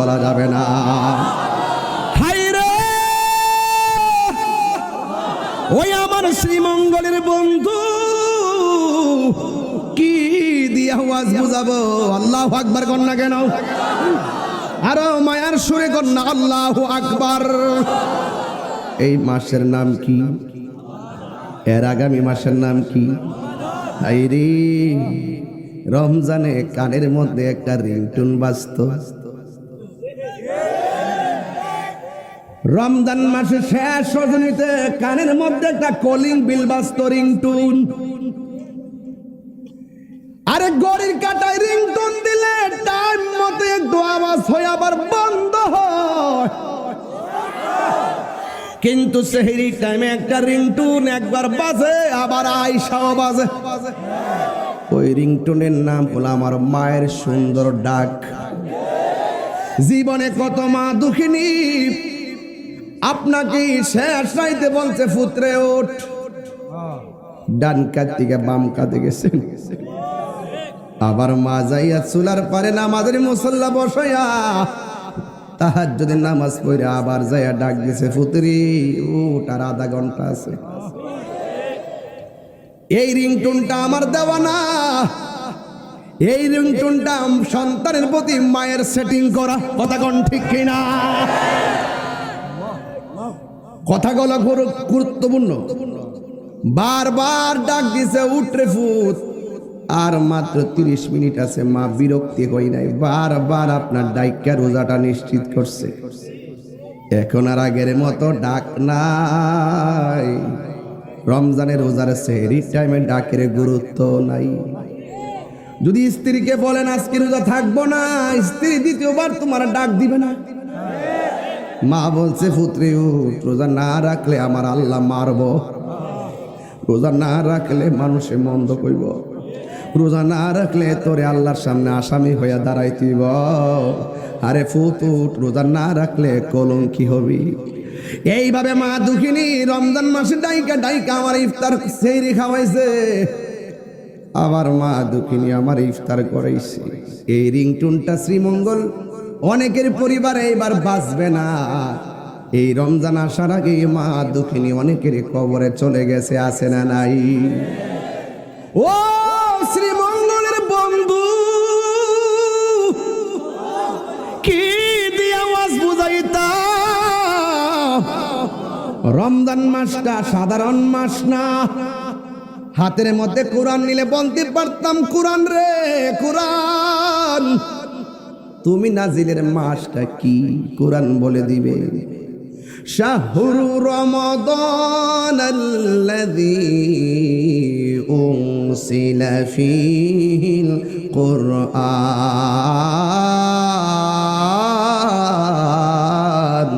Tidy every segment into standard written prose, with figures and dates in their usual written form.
বলা যাবে না। ওই আমার শ্রীমঙ্গলের বন্ধু কি দিয়া ওয়াজ বুঝাবো? আল্লাহু আকবার কর না কেন? আরো মায়ার সুরে কর না আল্লাহু আকবার। এই মাসের নাম কি? এর আগামী মাসের নাম কি? আইরে রমজানে কানের মধ্যে একটা রিংটোন বাজতো। রমজান মাসে শেষ রজনীতে কানের মধ্যে একটা কলিং বিল বাজতো, রিংটোন। আরে ঘড়ির কাঁটায় রিংটোন দিলে টাইম মতো একটু আওয়াজ হয়ে আবার বন্ধ হয়, কিন্তু সেহরি টাইমে একটা রিংটোন একবার বাজে আবার আইসাও বাজে। ওই রিংটোনের নাম হলো আমার মায়ের সুন্দর ডাক। জীবনে কত মা দুঃখিনী আপনাকে শেষ রাইতে বলছে ফুতরে ওঠ, ডান কাত থেকে বাম কাতে গেছেন, আবার মা যাইয়া চুলার পারে নামাজের মুসল্লা বসাইয়া তাহাজ্জুদের নামাজ পড়ে আবার যাইয়া ডাক দিছে ফুতরি ওঠ, আর আধা ঘন্টা আছে। এই রিংটোনটা আমার দেওয়া না, এই রিংটোনটা সন্তানের প্রতি মায়ের সেটিং করা। কথা কোন ঠিক কিনা? কথাগুলো গুরুত্বপূর্ণ। বারবার ডাক দিছে উঠরে ফুত, আর মাত্র 30 মিনিট আছে। মা বিরক্তি হই নাই, বারবার আপনার ডাইকা রোজাটা নিশ্চিত করছে। এখন আর আগের মতো ডাক নাই। রমজানের রোজার সেহরি টাইমে ডাকের গুরুত্ব নাই। যদি স্ত্রীকে বলেন আজকে রোজা থাকবো না, স্ত্রী দ্বিতীয়বার তোমার ডাক দিবে না। মা বলছে পুত্রে উঠ, রোজা না রাখলে আমার আল্লাহ মারব, রোজা না রাখলে মানুষে মন্দ কইব, রোজা না রাখলে তোরে আল্লাহর সামনে আসামি হইয়া দাঁড়াইতিব। আরে ফুত উঠ, রোজা না রাখলে কলঙ্কি হবি। এইভাবে মা দুঃখিনী রমজান মাসে ডাইকা ডাইকা আমার ইফতার সেহরি খাওয়াইছে, আবার মা দুঃখিনী আমার ইফতার করাইছে। এই রিংটোনটা শ্রীমঙ্গল অনেকের পরিবারে এবার বাঁচবে না। এই রমজান আসার আগে মা দুঃখিনী অনেকের কবরে চলে গেছে, আছে না নাই? ও শ্রীমঙ্গলের বন্ধু কি দিয়া ওয়াজ বুঝাইতা? রমজান মাসটা সাধারণ মাস না। হাতের মধ্যে কোরআন নিলে বলতে পারতাম কোরআন রে কোরআন, তুমি নাজিলের মাসটা কি? কোরআন বলে দিবে শাহরু রমাদানাল্লাযী উনসিলা ফীহিল কুরআন।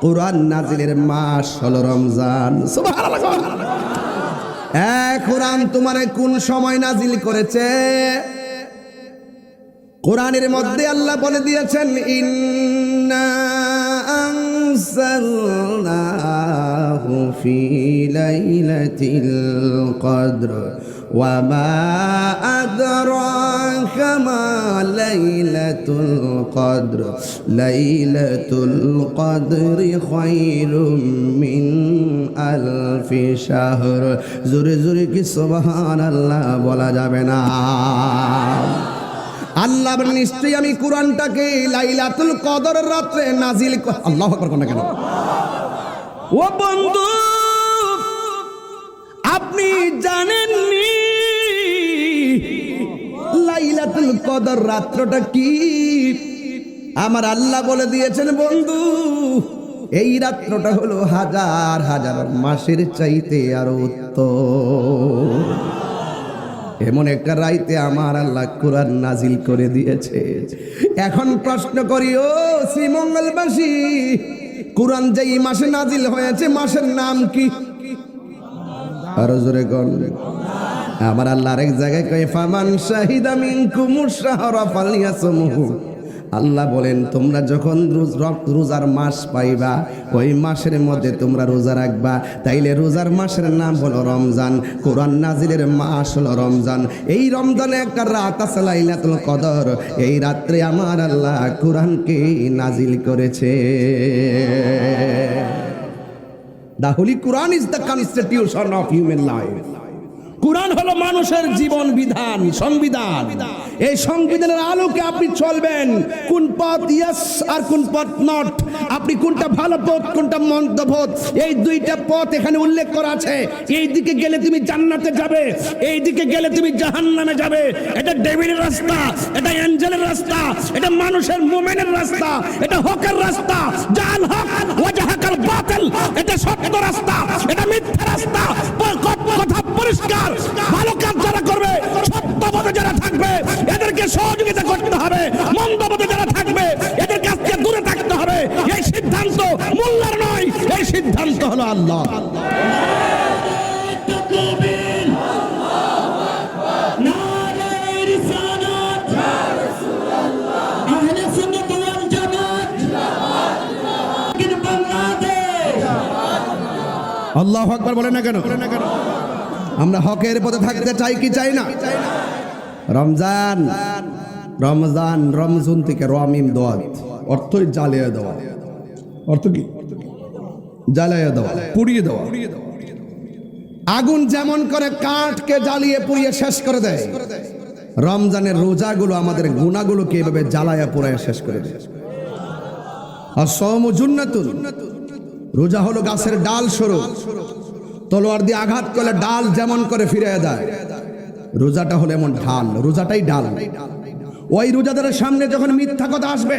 কোরআন নাজিলের মাস হলো রমজান। সুবহানাল্লাহ। কোরআন তোমারে কোন সময় নাজিল করেছে? কোরআনের মধ্যে আল্লাহ বলে দিয়েছেন ইন্না আনজালনাহু ফি লাইলাতিল কদর ওয়া মা আদরাকা মা লাইলাতুল কদর লাইলাতুল কদরি খায়রুম মিন আলফি শাহর। জোরে জোরে কি সুবহানাল্লাহ বলা যাবে না? আল্লাহ বলেন নিশ্চয়ই আমি কোরআনটাকে লাইলাতুল কদরের রাতে নাজিল। আল্লাহু আকবার কোন কেন? ও বন্ধু আপনি জানেননি লাইলাতুল কদর রাতটা কি? আমার আল্লাহ বলে দিয়েছেন বন্ধু এই রাতটা হলো হাজার হাজার মাসের চাইতে আরো উত্তম। এমন একটা রাইতে আমার আল্লাহ কোরআন নাজিল করে দিয়েছে। এখন প্রশ্ন করি ও শ্রীমঙ্গলবাসী, কোরআন যেই মাসে নাজিল হয়েছে মাসের নাম কি? আরো জোরে কোন? আমার আল্লাহ আরেক জায়গায় কয় ফামান শাহিদা মিনকুমুশ শাহরা ফালিয়াসমহু। আল্লাহ বলেন তোমরা যখন রোজার মাস পাইবা ওই মাসের মধ্যে তোমরা রোজা রাখবা। তাইলে রোজার মাসের নাম হলো রমজান, কোরআন নাজিলের মাস হলো রমজান। এই রমজানে একটা রাত আছে লাইলাতুল কদর, এই রাত্রে আমার আল্লাহ কোরআনকে নাজিল করেছে। The Holy Quran is the constitution of human life. কোরআন হলো মানুষের জীবন বিধান, সংবিধান। এই সংবিধানের আলোকে আপনি চলবেন। কোন পথ ইয়েস আর কোন পথ নট, আপনি কোনটা ভালো পথ কোনটা মন্দ পথ, এই দুইটা পথ এখানে উল্লেখ করা আছে। এই দিকে গেলে তুমি জান্নাতে যাবে, এই দিকে গেলে তুমি জাহান্নামে যাবে। এটা ডেভিলের রাস্তা, এটা অ্যাঞ্জেলের রাস্তা, এটা মানুষের মুমিনের রাস্তা, এটা হকের রাস্তা। জাল হক ওয়াজহাকাল বাতিল, এটা সত্য রাস্তা, এটা মিথ্যা রাস্তা। কথা পরিষ্কার। ভালো কাজ যারা করবে, সত্য পথে যারা থাকবে, এদেরকে সহযোগিতা করতে হবে। মন্দ পথে যারা থাকবে, এদের কাছ থেকে দূরে থাকতে হবে। এই সিদ্ধান্ত মোল্লার নয়, এই সিদ্ধান্ত হলো আল্লাহ। আল্লাহু আকবার বলেন না কেন? আমরা হকের পথে থাকতে চাই কি চাই না? রমজান, রমজান, রমজুন থেকে রমিম দোয়াত, অর্থই জ্বালিয়ে দেওয়া। অর্থ কি? জ্বালিয়ে দেওয়া, পুড়িয়ে দেওয়া। আগুন যেমন করে কাঠকে জ্বালিয়ে পুড়িয়ে শেষ করে দেয়, রমজানের রোজাগুলো আমাদের গুনাহগুলোকে এভাবে জ্বালায়া পুড়ায় শেষ করে দেয়। আসসামু জুন্নাতুন, রোজা হলো গাছের ডাল স্বরূপ। তলোয়ার দিয়ে আঘাত করলে ডাল যেমন করে ফিরে যায়, রোজাটা হলো এমন ঢাল, রোজাটাই ডাল। ওই রোজাদারের সামনে যখন মিথ্যা কথা আসবে,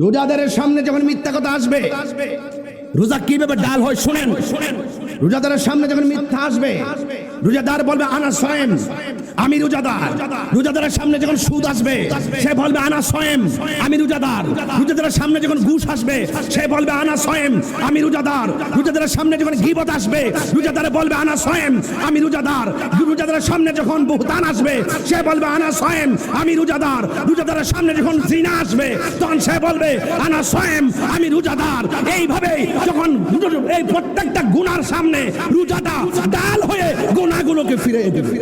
রোজাদারের সামনে যখন মিথ্যা কথা আসবে, রোজা কিভাবে ডাল হয় শুনেন। রোজাদারের সামনে যখন মিথ্যা আসবে, রোজাদার বলবে আনা সায়েম, আমি রোজাদার। রোজাদারের সামনে যখন সুদ আসবে, সে বলবে আনা সায়েম, আমি রোজাদার। রোজাদারের সামনে যখন ঘুষ আসবে, সে বলবে আনা সায়েম, আমি রোজাদার। রোজাদারের সামনে যখন গীবত আসবে, রোজাদার বলবে আনা সায়েম, আমি রোজাদার। রোজাদারের সামনে যখন বুহতান আসবে, সে বলবে আনা সায়েম, আমি রোজাদার। রোজাদারের সামনে যখন জিনা আসবে, তখন সে বলবে আনা সায়েম, আমি রোজাদার। এইভাবে যখন এই প্রত্যেকটা গুনার সামনে রোজাটা ডাল হয়ে গুনাহগুলোকে ফিরে দেবে।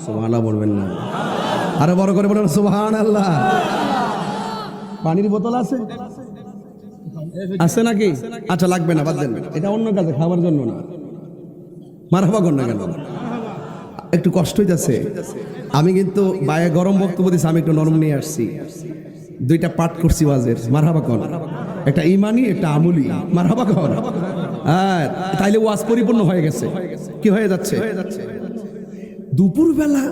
সুবহানাল্লাহ বলবেন না? আরো বড় করে বলেন সুবহানাল্লাহ। পানির বোতল আছে? আছে নাকি? আচ্ছা লাগবে না, বাদ দেন, এটা অন্য কাজে, খাবার জন্য না। মারহাবা কর না কেন? একটু কষ্ট হইতাছে। আমি কিন্তু বায়ে গরম বক্তব্য দিছি, আমি একটু নরম নিয়ে আসছি। দুইটা পাঠ করছি ওয়াজের, মারহাবা কর। একটা ইমানি, একটা আমলি, মারহাবা কর। আর তাইলে ওয়াজ পরিপূর্ণ হয়ে গেছে। কি হয়ে যাচ্ছে? দুপুরবেলা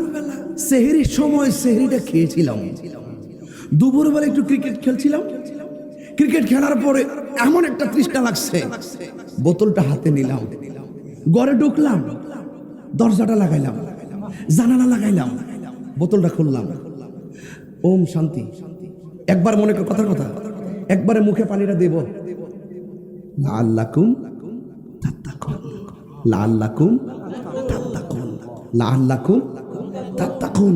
সেহরির সময় সেহরিটা খেয়েছিলাম। দুপুরবেলা একটু ক্রিকেট খেলছিলাম। ক্রিকেট খেলার পরে এমন একটা তৃষ্ণা লাগছে, বোতলটা হাতে নিলাম, ঘরে ঢুকলাম, দরজাটা লাগাইলাম, জানালা লাগাইলাম, বোতলটা খুললাম। ওম শান্তি। একবার মনে কর, কথার কথা, একবারে মুখে পানিটা দেব। লাআল্লাকুম তাত্তাকুন, লাআল্লাকুম তাত্তাকুন, লাআল্লাকুম তাত্তাকুন।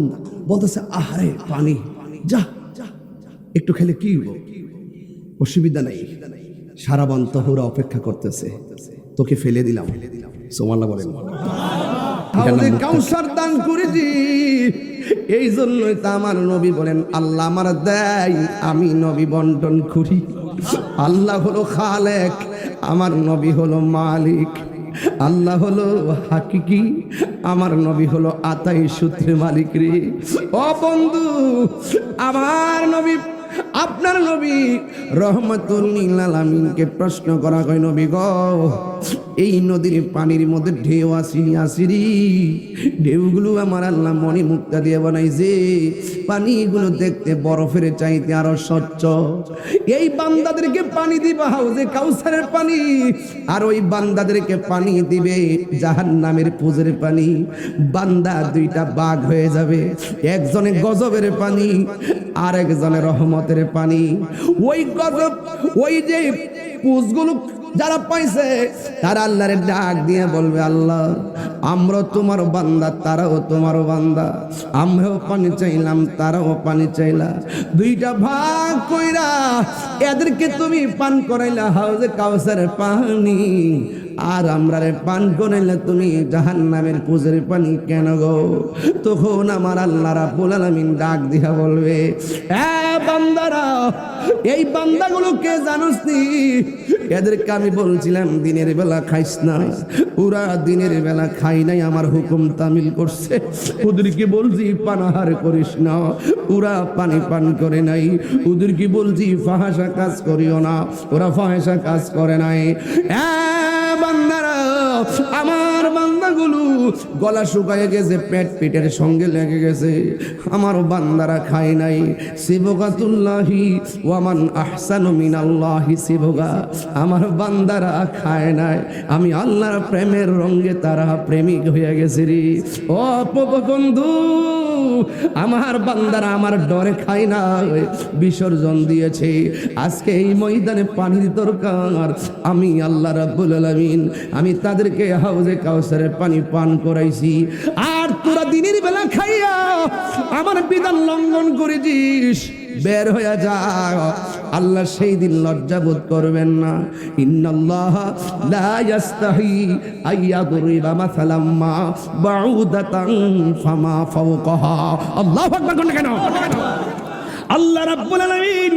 বলতেছে আহারে পানি, যা একটু খেলে কি হইব, অসুবিধা নাই। সারা বন তহুরা অপেক্ষা করতেছে, তোকে ফেলে দিলাম। সুবহানাল্লাহ বলেন। হাউজে কাউসার দান করেছি, এই জন্যই তো আমার নবী বলেন আল্লাহ আমার দেয়, আমি নবী বন্টন করি। আল্লাহ হলো খালেক, আমার নবী হলো মালিক। আল্লাহ হলো হাকিকি, আমার নবী হলো আতাই সূত্রে মালিক রে। ও বন্ধু, আমার নবী, আপনার নবী রহমাতুল লিল আলামিনকে প্রশ্ন করা হয়, নবী গো, এই নদীর পানির মধ্যে ঢেউ আসিরি, ঢেউগুলো আমার আল্লাহ মনি মুক্তা দিয়ে বানাইছে, পানিগুলো দেখতে বরফের চাইতে আরো স্বচ্ছ। এই বান্দাদেরকে পানি দিবা হাউজে কাউসারের পানি, আর ওই বান্দাদেরকে পানি দিবে জাহান্নামের পুজের পানি। বান্দা দুইটা বাঘ হয়ে যাবে, একজনে গজবের পানি, আর একজনে রহমতের পানি। ওই গজব, ওই যে পুজগুলো যারা পাইছে তারা আল্লাহর ডাক দিয়ে বলবে, আল্লাহ আমরা তোমার বান্দা, তারাও তোমার বান্দা, আমরাও পানি চাইলাম, তারাও পানি চাইলা, দুইটা ভাগ কইরা এদেরকে তুমি পান করাইলা হাউজে কাউসারের পানি, আর আমরা পান করাইলে তুমি জাহান্নামের কুজের পানি কেন গো? তখন আমার আল্লাহ রাব্বুল আলামিন ডাক দিয়া বলবে, এ বান্দারা, এই বান্দাগুলোকে জানোস নি? এদেরকে আমি বলছিলাম দিনের বেলা খাইস না, ওরা দিনের বেলা খাই নাই, আমার হুকুম তামিল করছে। ওদেরকে বলছি পানাহার করিস না, ওরা পানি পান করে নাই। ওদেরকে বলছি ফাহাসা কাজ করিও না, ওরা ফাহাসা কাজ করে নাই। বান্দারা, আমার বান্দাগুলো গলা শুকায় গেছে, পেট পেটের সঙ্গে লেগে গেছে, আমার বান্দারা খায় নাই। সিবগাতুল্লাহি ওয়ামান আহসানু মিনাল্লাহি সিবগা, আমার বান্দারা খায় নাই, আমি আল্লাহর প্রেমের রঙে তারা প্রেমিক হয়ে গেছে রে। ও বন্ধু, আমার বান্দারা আমার ডরে খায় না, বিসর্জন দিয়েছে। আজকে এই ময়দানে পানির দরকার, আমি আল্লাহ রাব্বুল আলামিন আমি তাদেরকে হাউজে কাউসারের পানি পান করাইছি, আর তোরা দিনের বেলা খাইয়া আমার বিধান লঙ্ঘন করেছিস, বের হয়ে যা। আল্লাহ সেই দিন লজ্জাবোধ করবেন না। ইন্নাল্লাহ লা ইস্তাহি আইয়াদরিবা মাসালাম মা বাউদাতান ফামা ফাওকাহা। আল্লাহু আকবার কোন কেন? আল্লাহ রাব্বুল আলামিন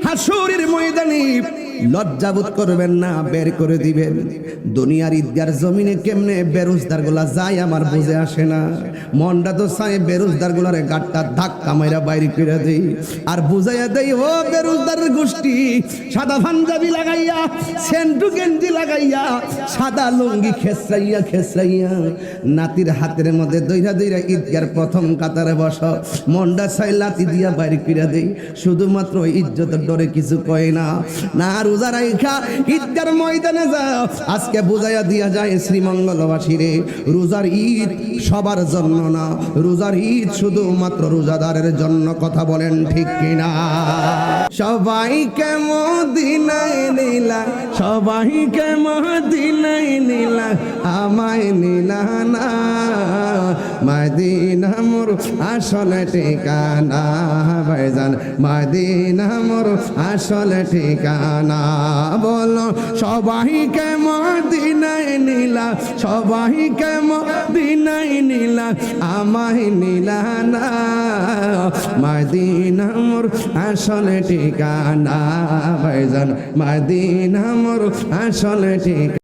হাসরের ময়দানে লজ্জাবোধ করবেন না, বের করে দিবেন। দুনিয়ার ঈদগার জমিনে কেমনে বেরোজদার গুলা যায় আমার বুঝে আসে না। মনটা তো চায় বেরোজদার গুলারে গাটটা ধাক্কা মাইরা বাইরে করে দেই, আর বুঝাইয়া দেই, ও বেরোজদার গোষ্ঠী, সাদা পাঞ্জাবি লাগাইয়া, সেন্টু গেঞ্জি লাগাইয়া, সাদা লুঙ্গি খেসরাইয়া খেসরাইয়া নাতির হাতের মধ্যে দইরা দইরা ঈদগার প্রথম কাতারে বস। মনটা চাই লাতি দিয়া বাইরে করে দেই, শুধুমাত্র ইজ্জতের ডরে কিছু কয় না। না, রোজা রাইখা ঈদগার ময়দানে যাও, আজকে বুঝাইয়া দিয়া যায় শ্রীমঙ্গলবাসী রে, রোজার ঈদ সবার জন্য না, রোজার ঈদ শুধুমাত্র রোজাদারের জন্য। কথা বলেন ঠিক কিনা? সবাইকে মদিনায় নিলা, সবাইকে মদিনায় নিলা, আমায় নিলা না, মদিনা মোর আসল ঠিকানা, ভাইজান মদিনা মোর আসল ঠিকানা। বলো সবাইকে মদিনায় নিলা, সবাইকে মদিনায় নিলা, আমায় নিলা না, মদিনা মোর আসল ঠিকানা, ভাইজান মদিনা মোর আসল ঠিকানা।